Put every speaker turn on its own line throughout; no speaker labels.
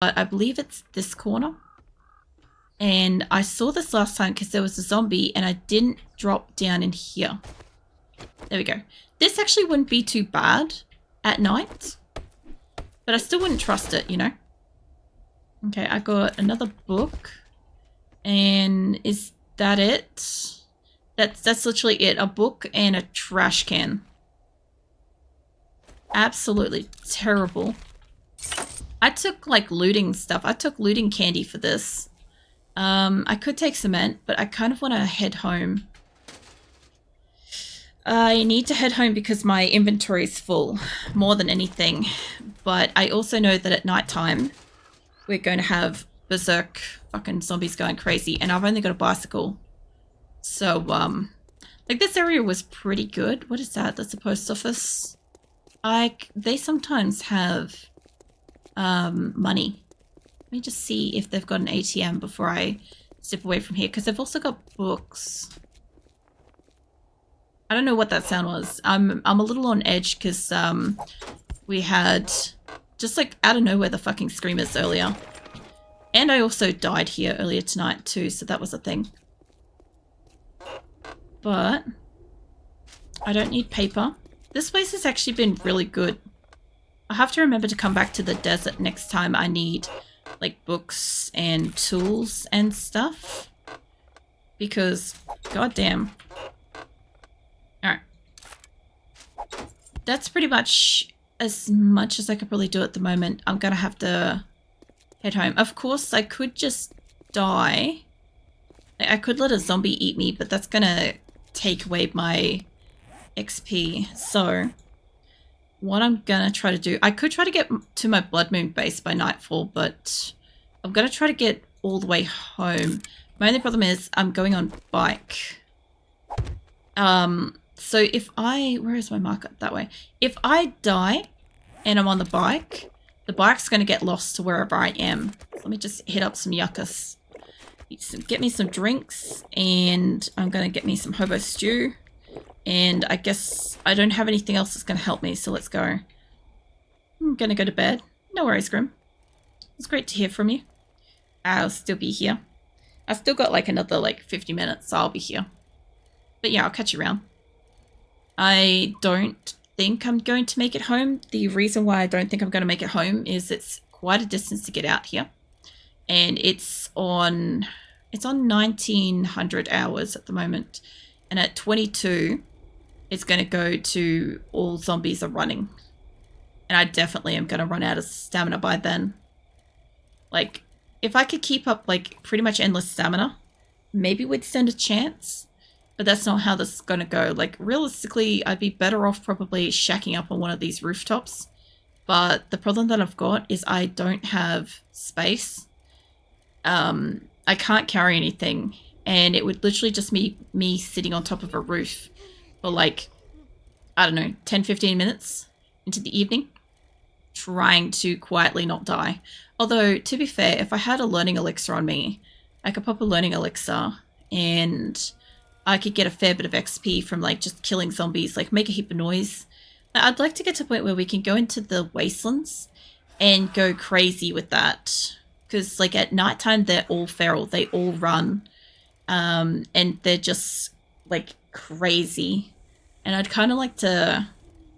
but I believe it's this corner. And I saw this last time because there was a zombie and I didn't drop down in here. There we go. This actually wouldn't be too bad at night, but I still wouldn't trust it, you know? Okay, I got another book. And is that it? That's literally it. A book and a trash can. Absolutely terrible. I took like looting stuff. I took looting candy for this. I could take cement, but I kind of want to head home. I need to head home because my inventory is full, more than anything. But I also know that at nighttime, we're going to have berserk fucking zombies going crazy, and I've only got a bicycle. So, like this area was pretty good. What is that? That's the post office. They sometimes have, money. Let me just see if they've got an ATM before I step away from here, because they've also got books. I don't know what that sound was. I'm a little on edge because we had just like out of nowhere the fucking screamers earlier. And I also died here earlier tonight too, so that was a thing. But I don't need paper. This place has actually been really good. I have to remember to come back to the desert next time I need like books and tools and stuff. Because goddamn. Alright. That's pretty much as I could probably do at the moment. I'm gonna have to head home. Of course, I could just die. I could let a zombie eat me, but that's gonna take away my XP. So, what I'm gonna try to do... I could try to get to my Blood Moon base by nightfall, but I'm gonna try to get all the way home. My only problem is I'm going on bike. So if I... Where is my marker? That way. If I die and I'm on the bike's going to get lost to wherever I am. Let me just hit up some yuccas. Get me some drinks, and I'm going to get me some hobo stew. And I guess I don't have anything else that's going to help me, so let's go. I'm going to go to bed. No worries, Grim. It's great to hear from you. I'll still be here. I've still got like another like 50 minutes, so I'll be here. But yeah, I'll catch you around. I don't think I'm going to make it home. The reason why I don't think I'm going to make it home is it's quite a distance to get out here. And it's on 1900 hours at the moment. And at 22, it's going to go to all zombies are running. And I definitely am going to run out of stamina by then. Like, if I could keep up like pretty much endless stamina, maybe we'd stand a chance. But that's not how this is going to go. Like, realistically, I'd be better off probably shacking up on one of these rooftops. But the problem that I've got is I don't have space. I can't carry anything. And it would literally just be me sitting on top of a roof for like, I don't know, 10, 15 minutes into the evening. Trying to quietly not die. Although, to be fair, if I had a learning elixir on me, I could pop a learning elixir and I could get a fair bit of XP from like just killing zombies, like make a heap of noise. I'd like to get to a point where we can go into the wastelands and go crazy with that. Because like at nighttime, they're all feral. They all run. And they're just like crazy. And I'd kind of like to...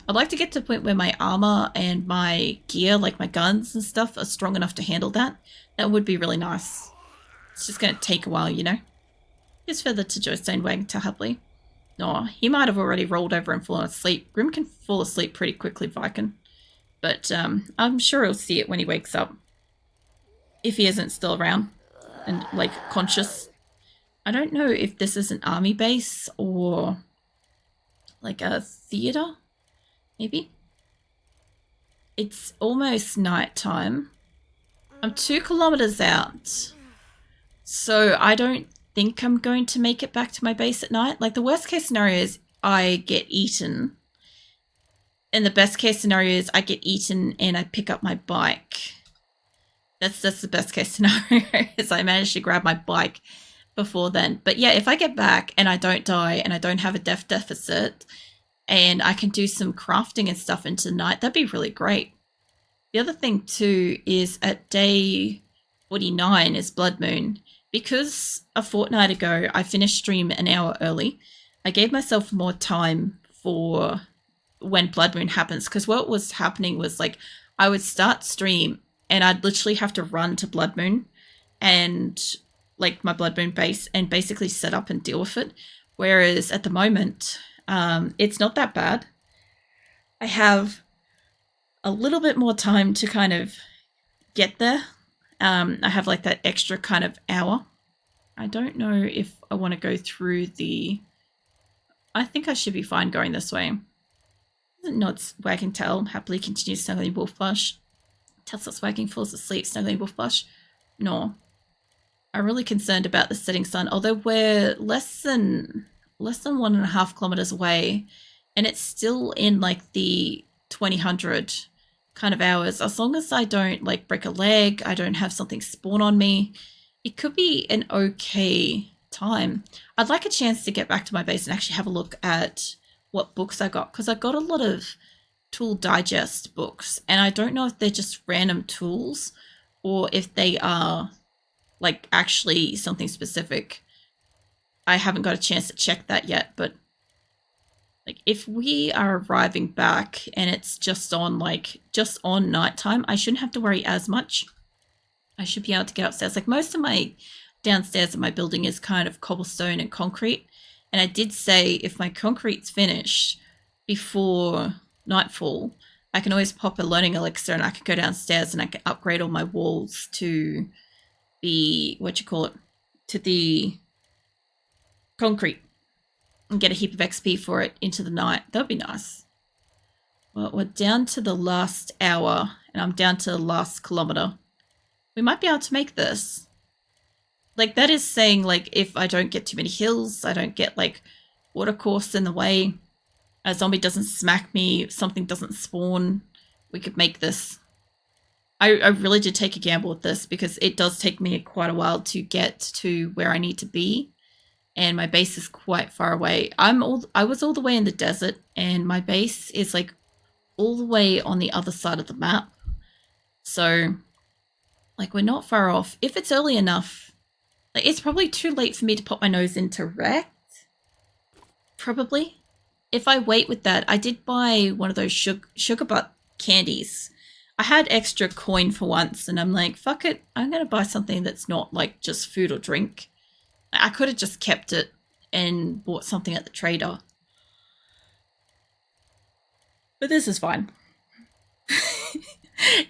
I'd like to get to a point where my armor and my gear, like my guns and stuff, are strong enough to handle that. That would be really nice. It's just going to take a while, you know? Here's further to Joe Steinwag to Hubley. Oh, he might have already rolled over and fallen asleep. Grim can fall asleep pretty quickly, Viking. But I'm sure he'll see it when he wakes up. If he isn't still around and, like, conscious. I don't know if this is an army base or, like, a theater, maybe? It's almost nighttime. I'm 2 kilometers out. So I don't think I'm going to make it back to my base at night. Like, the worst case scenario is I get eaten. And the best case scenario is I get eaten and I pick up my bike. That's the best case scenario, is I manage to grab my bike before then. But yeah, if I get back and I don't die and I don't have a death deficit and I can do some crafting and stuff into the night, that'd be really great. The other thing too is at day 49 is Blood Moon. Because a fortnight ago I finished stream an hour early, I gave myself more time for when Blood Moon happens. Because what was happening was like I would start stream and I'd literally have to run to Blood Moon and like my Blood Moon base and basically set up and deal with it. Whereas at the moment, it's not that bad. I have a little bit more time to kind of get there. I have like that extra kind of hour. I don't know if I want to go through the... I think I should be fine going this way. Nods, wagging tail, happily continues snuggling wolf plush. Tail starts wagging, falls asleep, snuggling wolf plush. No. I'm really concerned about the setting sun, although we're less than 1.5 kilometers away, and it's still in like the 2000 kind of hours. As long as I don't like break a leg, I don't have something spawn on me, it could be an okay time. I'd like a chance to get back to my base and actually have a look at what books I got, because I got a lot of Tool Digest books, and I don't know if they're just random tools or if they are like actually something specific. I haven't got a chance to check that yet, but like if we are arriving back and it's just on nighttime, I shouldn't have to worry as much. I should be able to get upstairs. Like most of my downstairs of my building is kind of cobblestone and concrete. And I did say if my concrete's finished before nightfall, I can always pop a learning elixir and I can go downstairs and I can upgrade all my walls to the, to the concrete and get a heap of XP for it into the night. That would be nice. Well, we're down to the last hour and I'm down to the last kilometer. We might be able to make this. Like that is saying like if I don't get too many hills, I don't get like watercourse in the way, a zombie doesn't smack me, something doesn't spawn, we could make this. I really did take a gamble with this because it does take me quite a while to get to where I need to be. And my base is quite far away. I was all the way in the desert and my base is like all the way on the other side of the map. So like we're not far off. If it's early enough, like it's probably too late for me to pop my nose into Rect. Probably. If I wait with that, I did buy one of those sugar butt candies. I had extra coin for once and I'm like, fuck it. I'm going to buy something that's not like just food or drink. I could have just kept it and bought something at the trader. But this is fine.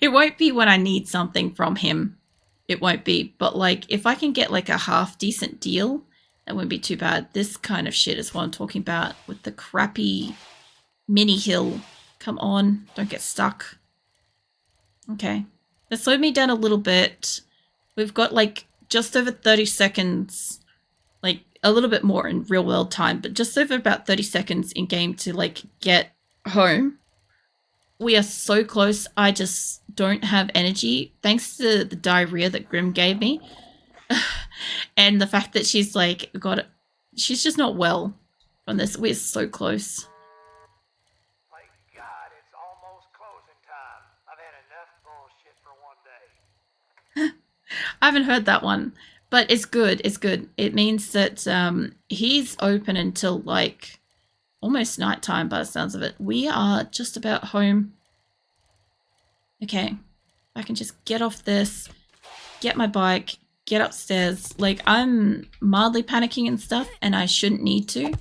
It won't be when I need something from him. It won't be. But like if I can get like a half decent deal, that wouldn't be too bad. This kind of shit is what I'm talking about with the crappy mini hill. Come on, don't get stuck. Okay. That slowed me down a little bit. We've got like just over 30 seconds, like a little bit more in real world time, but just over about 30 seconds in game to like get home. We are so close. I just don't have energy thanks to the diarrhea that Grim gave me. And the fact that she's like she's just not well from this. We're so close.
My God, it's almost closing time. I've had enough bullshit for one day.
I haven't heard that one, but it's good. It's good. It means that he's open until like almost nighttime by the sounds of it. We are just about home. Okay. I can just get off this, get my bike, get upstairs. Like I'm mildly panicking and stuff and I shouldn't need to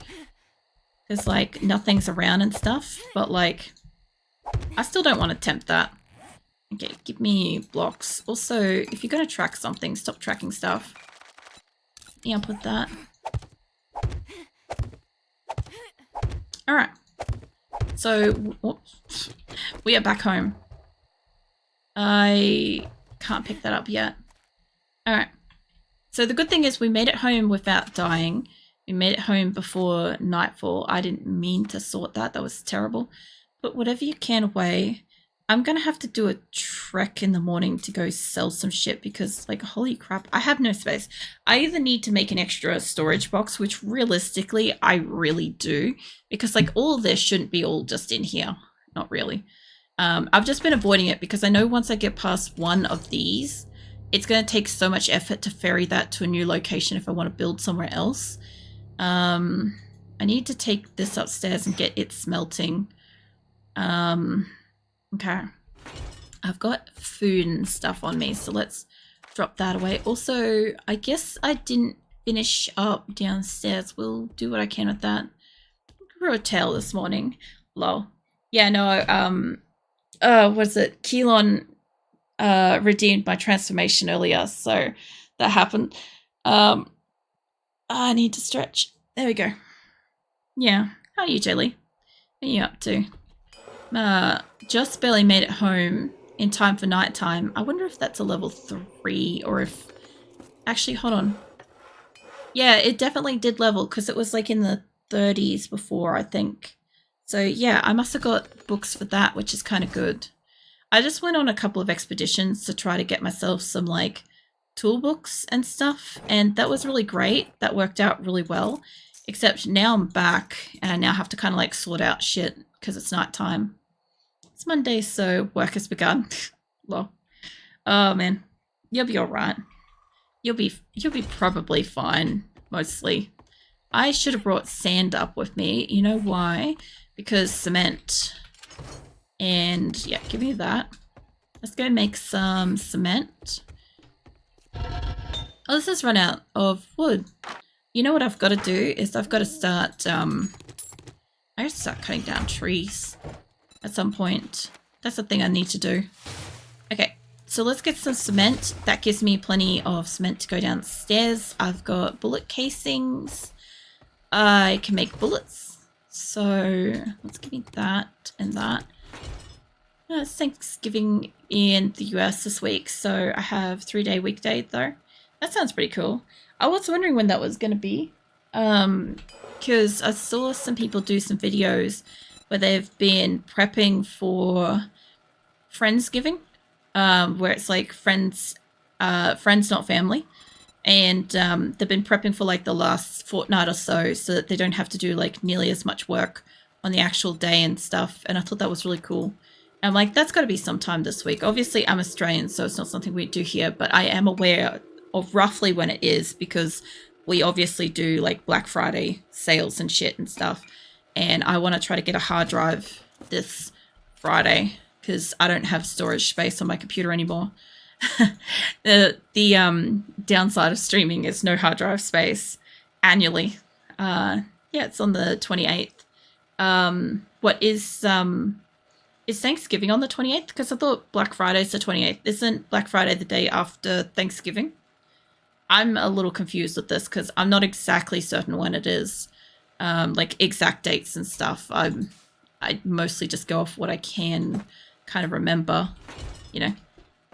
because like nothing's around and stuff, but like I still don't want to tempt that. Okay, give me blocks. Also, if you're going to track something, stop tracking stuff. Yeah, I'll put that. Alright. So, whoops. We are back home. I can't pick that up yet. Alright. So the good thing is we made it home without dying. We made it home before nightfall. I didn't mean to sort that. That was terrible. But whatever you can away. I'm going to have to do a trek in the morning to go sell some shit because, like, holy crap, I have no space. I either need to make an extra storage box, which realistically I really do, because, like, all of this shouldn't be all just in here. Not really. I've just been avoiding it because I know once I get past one of these, it's going to take so much effort to ferry that to a new location if I want to build somewhere else. I need to take this upstairs and get it smelting. Okay. I've got food and stuff on me, so let's drop that away. Also, I guess I didn't finish up downstairs. We'll do what I can with that. Grew a tail this morning. Lol. Yeah, no, what is it? Keelon redeemed my transformation earlier, so that happened. I need to stretch. There we go. Yeah. How are you, Jelly? What are you up to? Just barely made it home in time for nighttime. I wonder if that's a level 3 or if... Actually, hold on. Yeah, it definitely did level because it was like in the 30s before, I think. So yeah, I must have got books for that, which is kind of good. I just went on a couple of expeditions to try to get myself some like tool books and stuff, and that was really great. That worked out really well. Except now I'm back and I now have to kind of like sort out shit because it's nighttime. It's Monday, so work has begun. Well, oh man, you'll be all right. You'll be probably fine, mostly. I should have brought sand up with me. You know why? Because cement. And yeah, give me that. Let's go make some cement. Oh, this has run out of wood. You know what I've got to do is I've got to start, I have to start cutting down trees at some point. That's the thing I need to do. Okay, so let's get some cement. That gives me plenty of cement to go downstairs. I've got bullet casings. I can make bullets. So let's give me that and that. It's Thanksgiving in the US this week, so I have 3-day weekday though. That sounds pretty cool. I was wondering when that was going to be, because I saw some people do some videos where they've been prepping for Friendsgiving, where it's like friends not family, and they've been prepping for like the last fortnight or so that they don't have to do like nearly as much work on the actual day and stuff, and I thought that was really cool. I'm like, that's got to be sometime this week. Obviously, I'm Australian, so it's not something we do here, but I am aware of roughly when it is because we obviously do like Black Friday sales and shit and stuff. And I want to try to get a hard drive this Friday because I don't have storage space on my computer anymore. The downside of streaming is no hard drive space annually. Yeah, it's on the 28th. What is Thanksgiving on the 28th? Because I thought Black Friday's the 28th. Isn't Black Friday the day after Thanksgiving? I'm a little confused with this because I'm not exactly certain when it is. Like exact dates and stuff. I mostly just go off what I can kind of remember, you know.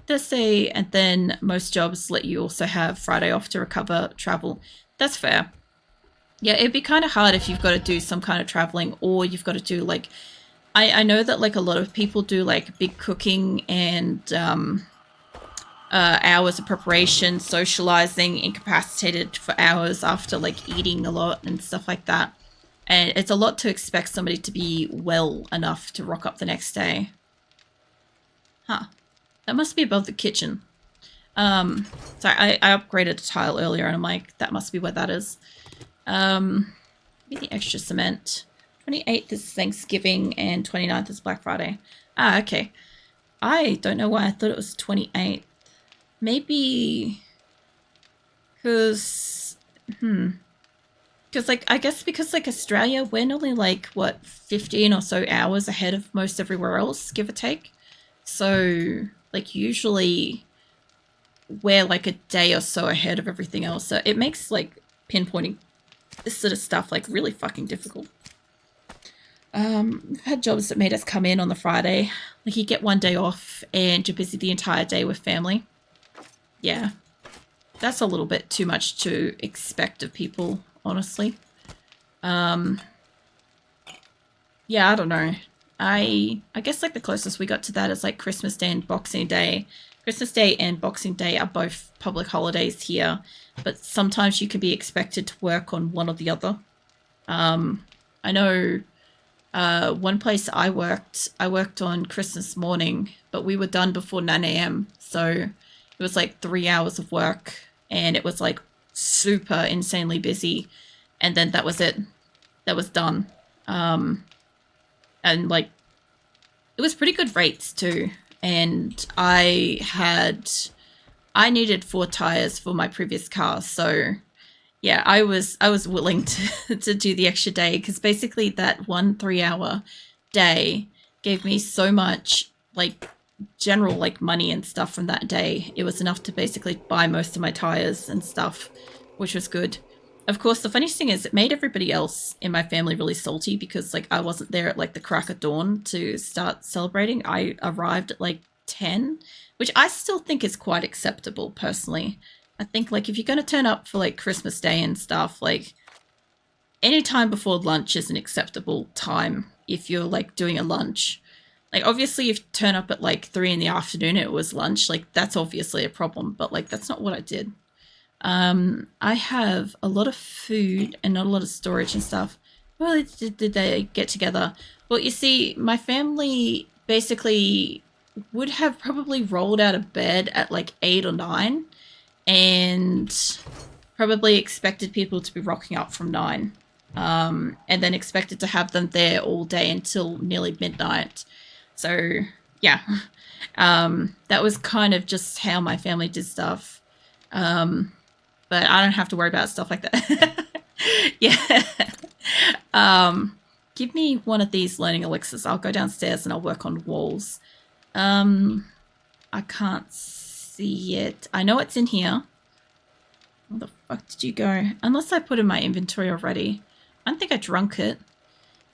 Thursday, and then most jobs let you also have Friday off to recover travel. That's fair. Yeah, it'd be kind of hard if you've got to do some kind of traveling or you've got to do like... I know that like a lot of people do like big cooking and hours of preparation, socializing, incapacitated for hours after like eating a lot and stuff like that. And it's a lot to expect somebody to be well enough to rock up the next day. Huh. That must be above the kitchen. Sorry, I upgraded a tile earlier and I'm like, that must be where that is. Maybe the extra cement. 28th is Thanksgiving and 29th is Black Friday. Ah, okay. I don't know why I thought it was 28th. Maybe... Because... Because, like, I guess because, like, Australia, we're normally, like, what, 15 or so hours ahead of most everywhere else, give or take. So, like, usually we're, like, a day or so ahead of everything else. So it makes, like, pinpointing this sort of stuff, like, really fucking difficult. We've had jobs that made us come in on the Friday. Like, you get one day off and you're busy the entire day with family. Yeah. That's a little bit too much to expect of people, honestly. Yeah, I don't know. I guess, like, the closest we got to that is, like, Christmas Day and Boxing Day. Christmas Day and Boxing Day are both public holidays here, but sometimes you can be expected to work on one or the other. I know one place I worked on Christmas morning, but we were done before 9 a.m. So it was like 3 hours of work, and it was like super insanely busy. And then that was it. That was done. And like, it was pretty good rates too. And I needed 4 tires for my previous car, so yeah, I was willing to do the extra day, because basically that 1 3 hour day gave me so much like general like money and stuff from that day. It was enough to basically buy most of my tires and stuff, which was good. Of course, the funniest thing is it made everybody else in my family really salty, because like I wasn't there at like the crack of dawn to start celebrating. I arrived at like 10, which I still think is quite acceptable personally. I think like if you're going to turn up for like Christmas Day and stuff, like any time before lunch is an acceptable time if you're like doing a lunch. Like obviously if you turn up at like 3 in the afternoon, it was lunch, like that's obviously a problem, but like that's not what I did. I have a lot of food and not a lot of storage and stuff. Well, did they get together? Well, you see, my family basically would have probably rolled out of bed at like 8 or 9, and probably expected people to be rocking up from 9, and then expected to have them there all day until nearly midnight. So yeah, that was kind of just how my family did stuff. But I don't have to worry about stuff like that. Yeah. Give me one of these learning elixirs. I'll go downstairs and I'll work on walls. I can't see it. I know it's in here. Where the fuck did you go? Unless I put in my inventory already. I don't think I drunk it.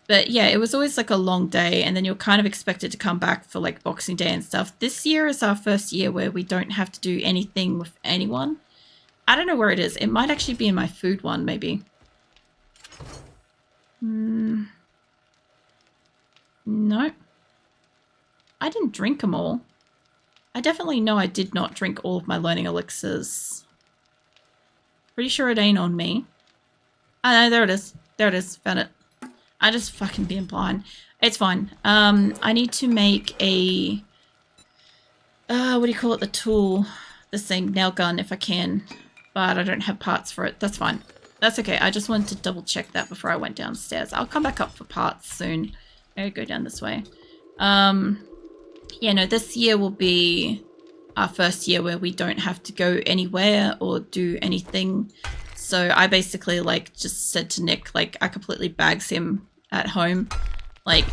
But yeah, it was always like a long day, and then you're kind of expected to come back for like Boxing Day and stuff. This year is our first year where we don't have to do anything with anyone. I don't know where it is. It might actually be in my food one, maybe. No. I didn't drink them all. I definitely know I did not drink all of my learning elixirs. Pretty sure it ain't on me. Oh, no, there it is. There it is. Found it. I just fucking being blind. It's fine. I need to make a... what do you call it? The tool. This thing. Nail gun, if I can. But I don't have parts for it. That's fine. That's okay. I just wanted to double check that before I went downstairs. I'll come back up for parts soon. I'll go down this way. Yeah, no, this year will be our first year where we don't have to go anywhere or do anything. So I basically like just said to Nick, like I completely bags him at home. Like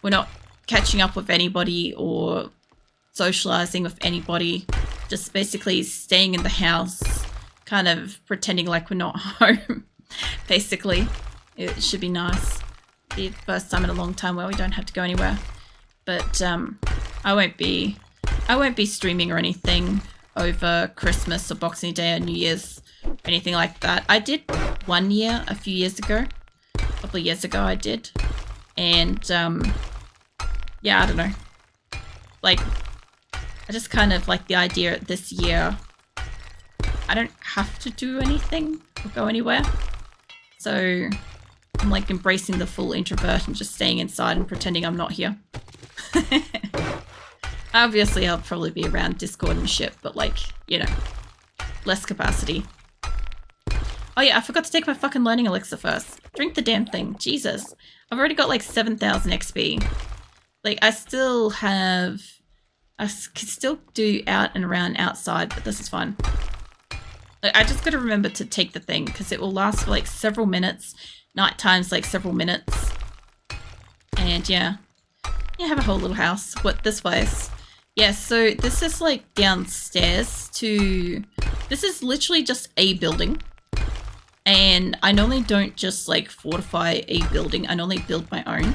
we're not catching up with anybody or socializing with anybody. Just basically staying in the house, kind of pretending like we're not home. Basically, it should be nice. The first time in a long time where we don't have to go anywhere. But I won't be streaming or anything over Christmas or Boxing Day or New Year's or anything like that. I did one year a few years ago. A couple of years ago I did. And yeah, I don't know. Like I just kind of like the idea this year I don't have to do anything or go anywhere. So I'm like embracing the full introvert and just staying inside and pretending I'm not here. Obviously, I'll probably be around Discord and shit, but like, you know, less capacity. Oh yeah, I forgot to take my fucking learning elixir first. Drink the damn thing. Jesus. I've already got like 7,000 XP. Like, I could still do out and around outside, but this is fine. Like, I just gotta remember to take the thing, because it will last for like several minutes. Night time's like several minutes. And yeah. You have a whole little house. What, this place? Yeah, so this is like downstairs to... This is literally just a building. And I normally don't just like fortify a building. I normally build my own.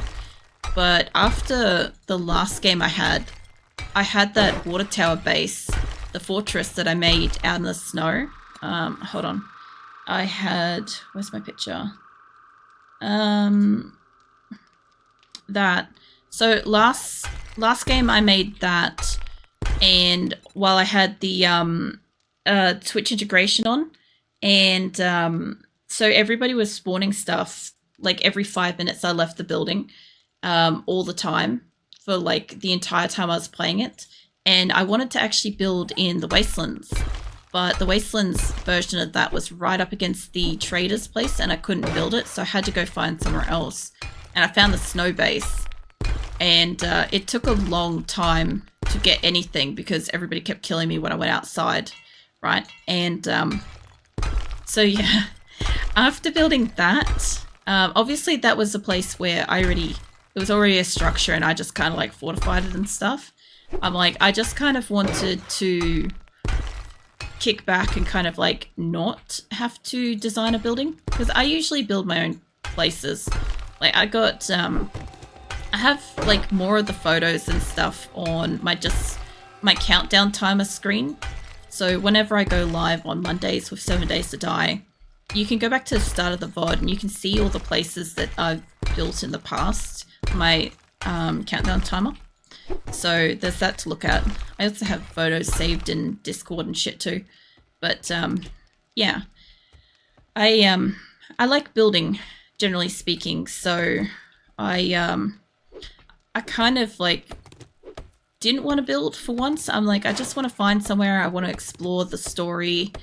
But after the last game I had that water tower base, the fortress that I made out in the snow. Hold on. I had... Where's my picture? That... So last game I made that, and while I had the Twitch integration on, and so everybody was spawning stuff like every 5 minutes I left the building, all the time for like the entire time I was playing it. And I wanted to actually build in the Wastelands, but the Wastelands version of that was right up against the trader's place and I couldn't build it, so I had to go find somewhere else. And I found the snow base, and it took a long time to get anything because everybody kept killing me when I went outside, right? And so yeah, after building that, obviously that was a place where it was already a structure and I just kind of like fortified it and stuff. I'm like, I just kind of wanted to kick back and kind of like not have to design a building, because I usually build my own places. Like I have like more of the photos and stuff on my countdown timer screen. So whenever I go live on Mondays with 7 Days to Die, you can go back to the start of the VOD and you can see all the places that I've built in the past, my countdown timer. So there's that to look at. I also have photos saved in Discord and shit too. But yeah, I like building, generally speaking. So I kind of like didn't want to build for once. I'm like, I just want to find somewhere. I want to explore the story,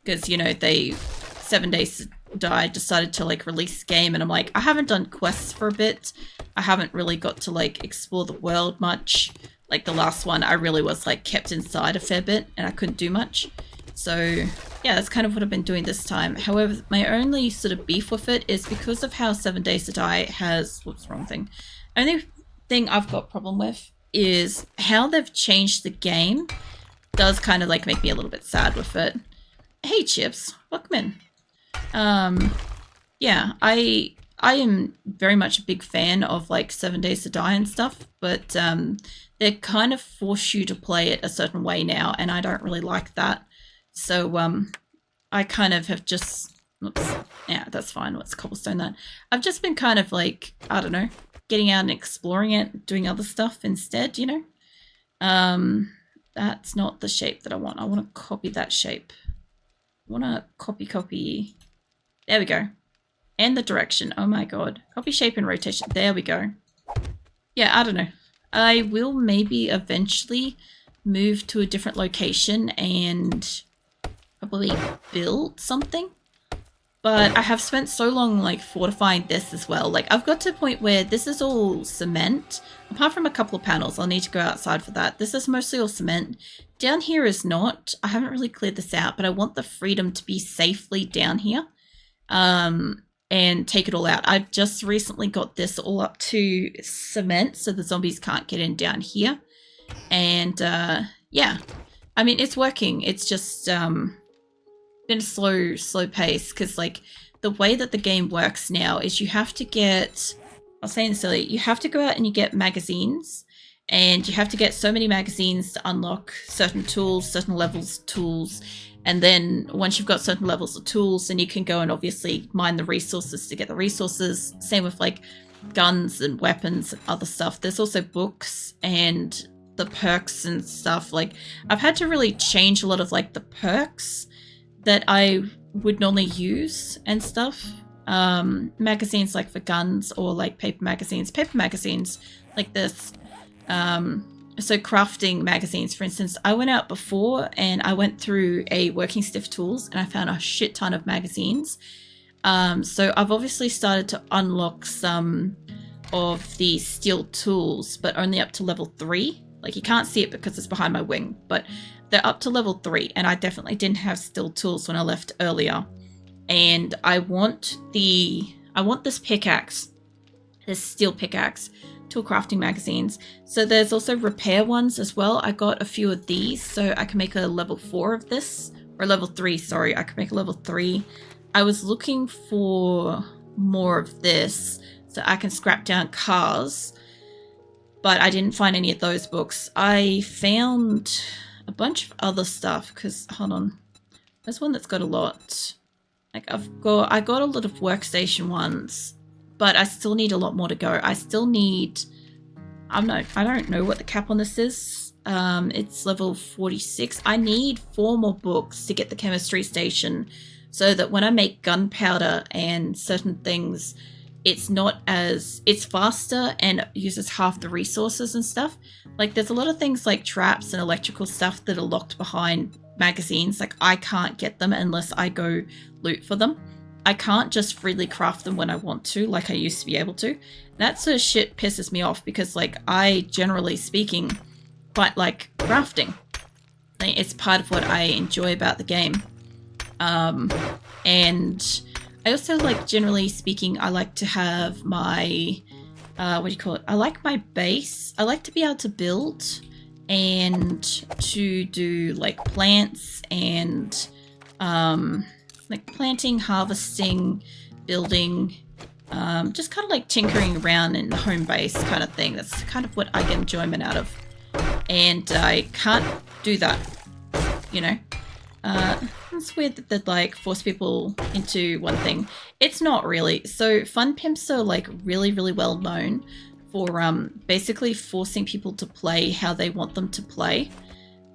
because you know 7 Days to Die decided to like release the game, and I'm like, I haven't done quests for a bit. I haven't really got to like explore the world much. Like the last one, I really was like kept inside a fair bit and I couldn't do much. So yeah, that's kind of what I've been doing this time. However, my only sort of beef with it is because of how 7 Days to Die has, whoops, wrong thing. Only thing I've got problem with is how they've changed the game. Does kind of like make me a little bit sad with it. Hey Chips, welcome in. Yeah, I am very much a big fan of like 7 Days to Die and stuff, but they kind of force you to play it a certain way now, and I don't really like that. So I kind of have just, oops, yeah, that's fine. Let's cobblestone that. I've just been kind of like, I don't know, getting out and exploring it, doing other stuff instead, you know. That's not the shape that I want. I want to copy that shape. I want to copy. There we go. And the direction. Oh my god. Copy shape and rotation. There we go. Yeah, I don't know. I will maybe eventually move to a different location and probably build something. But I have spent so long like fortifying this as well. Like I've got to a point where this is all cement. Apart from a couple of panels, I'll need to go outside for that. This is mostly all cement. Down here is not. I haven't really cleared this out, but I want the freedom to be safely down here. And take it all out. I've just recently got this all up to cement so the zombies can't get in down here. And yeah, I mean, it's working. It's just been a slow pace, because like the way that the game works now is you have to get, I was saying silly, you have to go out and you get magazines, and you have to get so many magazines to unlock certain tools, certain levels of tools. And then once you've got certain levels of tools, then you can go and obviously mine the resources to get the resources. Same with like guns and weapons and other stuff. There's also books and the perks and stuff. Like I've had to really change a lot of like the perks that I would normally use and stuff. Magazines like for guns, or like paper magazines like this. So crafting magazines, for instance, I went out before and I went through a Working Stiff Tools and I found a shit ton of magazines. So I've obviously started to unlock some of the steel tools, but only up to level 3. Like you can't see it because it's behind my wing, but they're up to level 3, and I definitely didn't have steel tools when I left earlier. And I want this pickaxe, this steel pickaxe, tool crafting magazines. So there's also repair ones as well. I got a few of these so I can make a level 4 of this, or level 3, sorry, I can make a level 3. I was looking for more of this so I can scrap down cars, but I didn't find any of those books. I found a bunch of other stuff, because hold on, there's one that's got a lot. Like I got a lot of workstation ones, but I still need a lot more to go. I still need, I don't know what the cap on this is. It's level 46. I need 4 more books to get the chemistry station, so that when I make gunpowder and certain things, it's not as, it's faster and uses half the resources and stuff. Like there's a lot of things like traps and electrical stuff that are locked behind magazines. Like I can't get them unless I go loot for them. I can't just freely craft them when I want to, like I used to be able to. That sort of shit pisses me off because like I, generally speaking, quite like crafting. Like, it's part of what I enjoy about the game. And I also like, generally speaking, I like to have my, what do you call it? I like my base. I like to be able to build and to do like plants and like planting, harvesting, building, just kind of like tinkering around in the home base kind of thing. That's kind of what I get enjoyment out of. And I can't do that, you know. It's weird that like force people into one thing. It's not really. So fun pimps are like really, really well known for basically forcing people to play how they want them to play.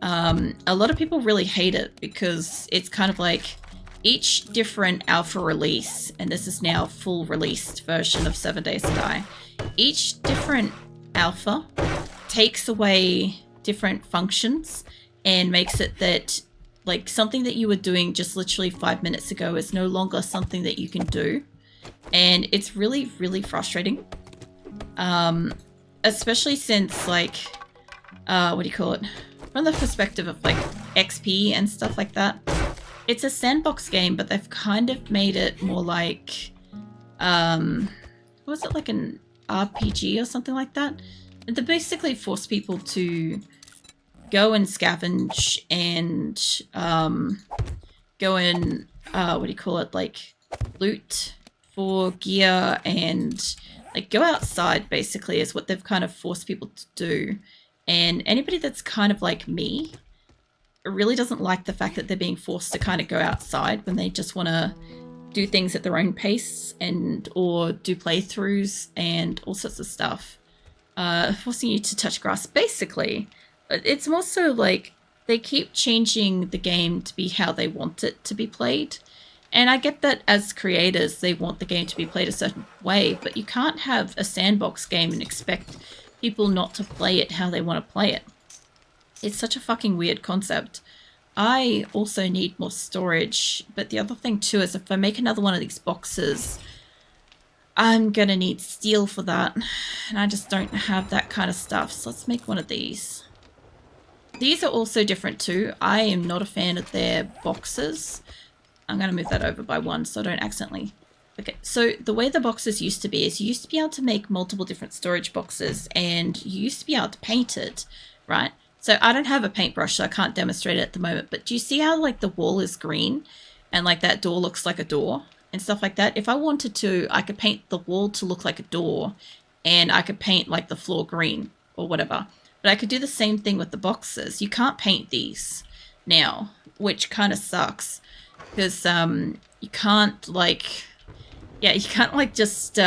A lot of people really hate it because it's kind of like each different alpha release, and this is now full released version of 7 Days to Die, each different alpha takes away different functions and makes it that like something that you were doing just literally 5 minutes ago is no longer something that you can do. And it's really, really frustrating. Especially since like, what do you call it? From the perspective of like XP and stuff like that. It's a sandbox game, but they've kind of made it more like, what was it, like an RPG or something like that? They basically force people to go and scavenge and go and, what do you call it, like loot for gear and like go outside basically is what they've kind of forced people to do. And anybody that's kind of like me really doesn't like the fact that they're being forced to kind of go outside when they just want to do things at their own pace and or do playthroughs and all sorts of stuff. Forcing you to touch grass basically. It's more so like they keep changing the game to be how they want it to be played. And I get that as creators, they want the game to be played a certain way, but you can't have a sandbox game and expect people not to play it how they want to play it. It's such a fucking weird concept. I also need more storage, but the other thing too is if I make another one of these boxes, I'm gonna need steel for that, and I just don't have that kind of stuff, so let's make one of these. These are also different too. I am not a fan of their boxes. I'm going to move that over by one so I don't accidentally... Okay, so the way the boxes used to be is you used to be able to make multiple different storage boxes and you used to be able to paint it, right? So I don't have a paintbrush, so I can't demonstrate it at the moment, but do you see how like the wall is green and like that door looks like a door and stuff like that? If I wanted to, I could paint the wall to look like a door and I could paint like the floor green or whatever. But I could do the same thing with the boxes. You can't paint these now, which kind of sucks. Because you can't like... Yeah, you can't like just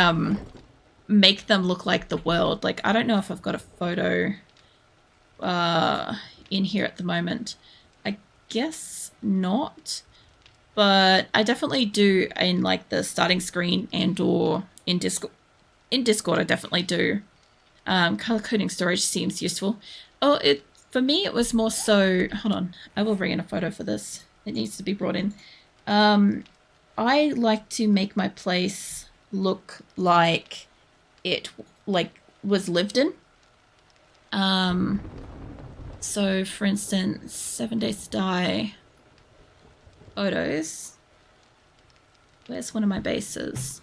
make them look like the world. Like, I don't know if I've got a photo in here at the moment. I guess not. But I definitely do in like the starting screen and or in Discord. In Discord, I definitely do. Color coding storage seems useful. Oh, for me, it was more so... Hold on. I will bring in a photo for this. It needs to be brought in. I like to make my place look like it was lived in. So, for instance, 7 Days to Die photos. Where's one of my bases?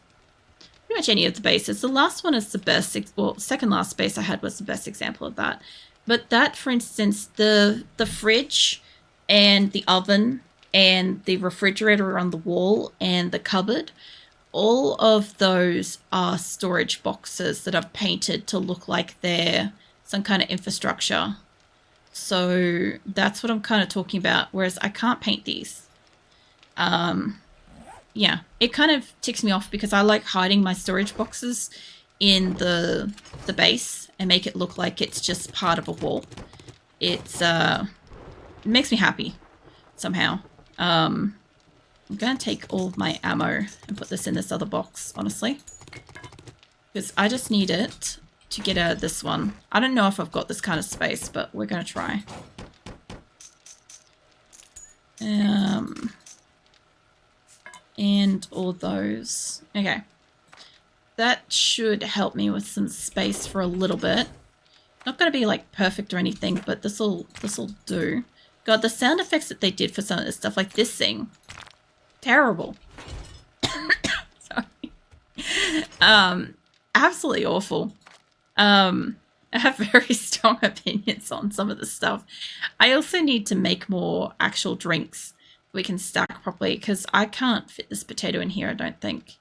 Pretty much any of the bases. The last one is the best, well, second last base I had was the best example of that. But that, for instance, the fridge and the oven and the refrigerator on the wall and the cupboard, all of those are storage boxes that I've painted to look like they're some kind of infrastructure. So that's what I'm kind of talking about, whereas I can't paint these. Yeah, it kind of ticks me off because I like hiding my storage boxes in the base and make it look like it's just part of a wall. It makes me happy somehow. I'm gonna take all of my ammo and put this in this other box, honestly. Because I just need it to get out of this one. I don't know if I've got this kind of space, but we're going to try. And all those. Okay. That should help me with some space for a little bit. Not going to be like perfect or anything, but this'll do. God, the sound effects that they did for some of this stuff, like this thing, terrible. Sorry. Absolutely awful. I have very strong opinions on some of the stuff. I also need to make more actual drinks we can stack properly because I can't fit this potato in here, I don't think.